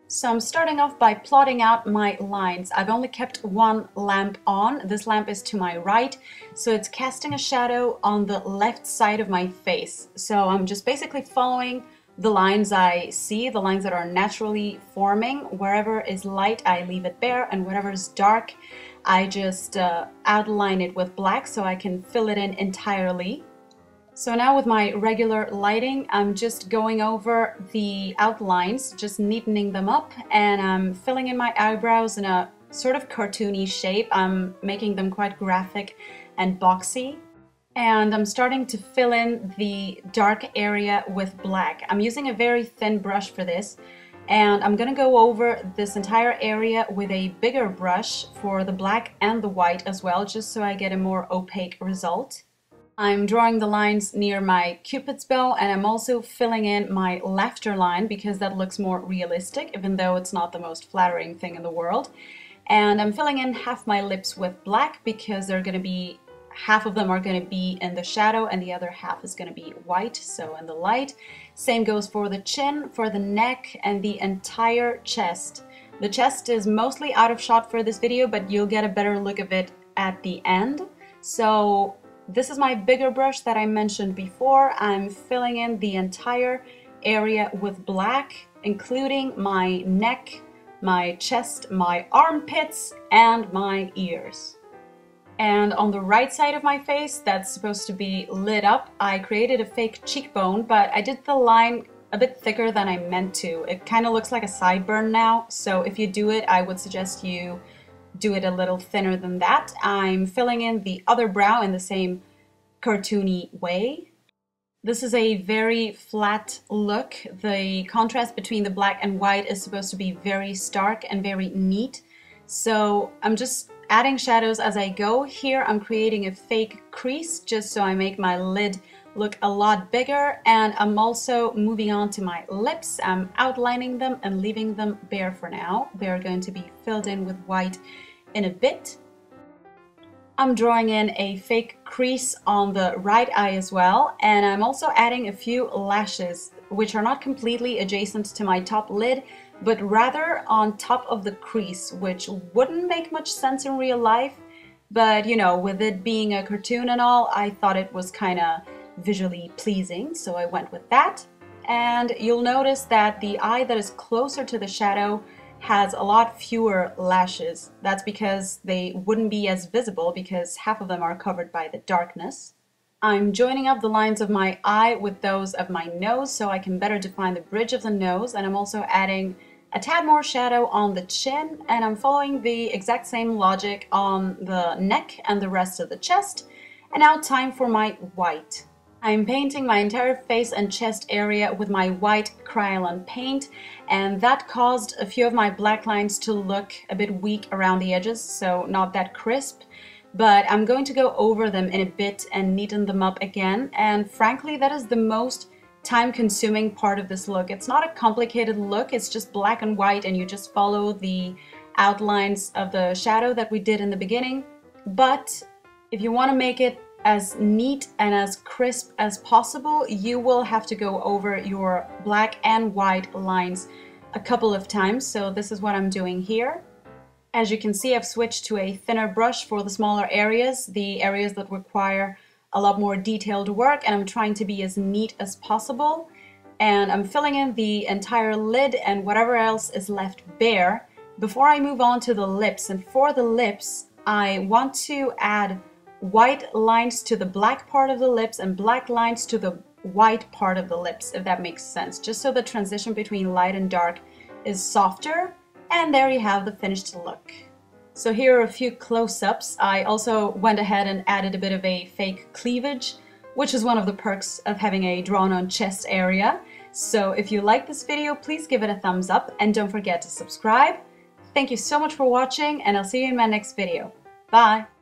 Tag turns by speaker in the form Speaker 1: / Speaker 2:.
Speaker 1: So I'm starting off by plotting out my lines. I've only kept one lamp on. This lamp is to my right, so it's casting a shadow on the left side of my face. So I'm just basically following the lines I see, the lines that are naturally forming. Wherever is light, I leave it bare, and whatever is dark, I just outline it with black so I can fill it in entirely. So now with my regular lighting, I'm just going over the outlines, just neatening them up, and I'm filling in my eyebrows in a sort of cartoony shape. I'm making them quite graphic and boxy. And I'm starting to fill in the dark area with black. I'm using a very thin brush for this, and I'm gonna go over this entire area with a bigger brush for the black and the white as well, just so I get a more opaque result. I'm drawing the lines near my Cupid's bow, and I'm also filling in my laughter line because that looks more realistic, even though it's not the most flattering thing in the world. And I'm filling in half my lips with black because they're going to be, half of them are going to be in the shadow and the other half is going to be white, so in the light. Same goes for the chin, for the neck, and the entire chest. The chest is mostly out of shot for this video, but you'll get a better look of it at the end. So this is my bigger brush that I mentioned before. I'm filling in the entire area with black, including my neck, my chest, my armpits, and my ears. And on the right side of my face, that's supposed to be lit up, I created a fake cheekbone, but I did the line a bit thicker than I meant to. It kind of looks like a sideburn now, so if you do it, I would suggest you do it a little thinner than that. I'm filling in the other brow in the same cartoony way. This is a very flat look. The contrast between the black and white is supposed to be very stark and very neat. So I'm just adding shadows as I go. Here I'm creating a fake crease just so I make my lid look a lot bigger, and I'm also moving on to my lips. I'm outlining them and leaving them bare for now. They're going to be filled in with white in a bit. I'm drawing in a fake crease on the right eye as well, and I'm also adding a few lashes, which are not completely adjacent to my top lid, but rather on top of the crease, which wouldn't make much sense in real life, but you know, with it being a cartoon and all, I thought it was kind of visually pleasing, so I went with that. And you'll notice that the eye that is closer to the shadow has a lot fewer lashes. That's because they wouldn't be as visible because half of them are covered by the darkness. I'm joining up the lines of my eye with those of my nose so I can better define the bridge of the nose, and I'm also adding a tad more shadow on the chin, and I'm following the exact same logic on the neck and the rest of the chest. And now time for my white. I'm painting my entire face and chest area with my white Kryolan paint, and that caused a few of my black lines to look a bit weak around the edges, so not that crisp. But I'm going to go over them in a bit and neaten them up again, and frankly that is the most time-consuming part of this look. It's not a complicated look, it's just black and white and you just follow the outlines of the shadow that we did in the beginning. But if you want to make it as neat and as crisp as possible, you will have to go over your black and white lines a couple of times, so this is what I'm doing here. As you can see, I've switched to a thinner brush for the smaller areas, the areas that require a lot more detailed work, and I'm trying to be as neat as possible. And I'm filling in the entire lid and whatever else is left bare before I move on to the lips. And for the lips, I want to add white lines to the black part of the lips and black lines to the white part of the lips, if that makes sense, just so the transition between light and dark is softer. And there you have the finished look. So here are a few close-ups. I also went ahead and added a bit of a fake cleavage, which is one of the perks of having a drawn-on chest area. So if you like this video, please give it a thumbs up and don't forget to subscribe. Thank you so much for watching, and I'll see you in my next video. Bye!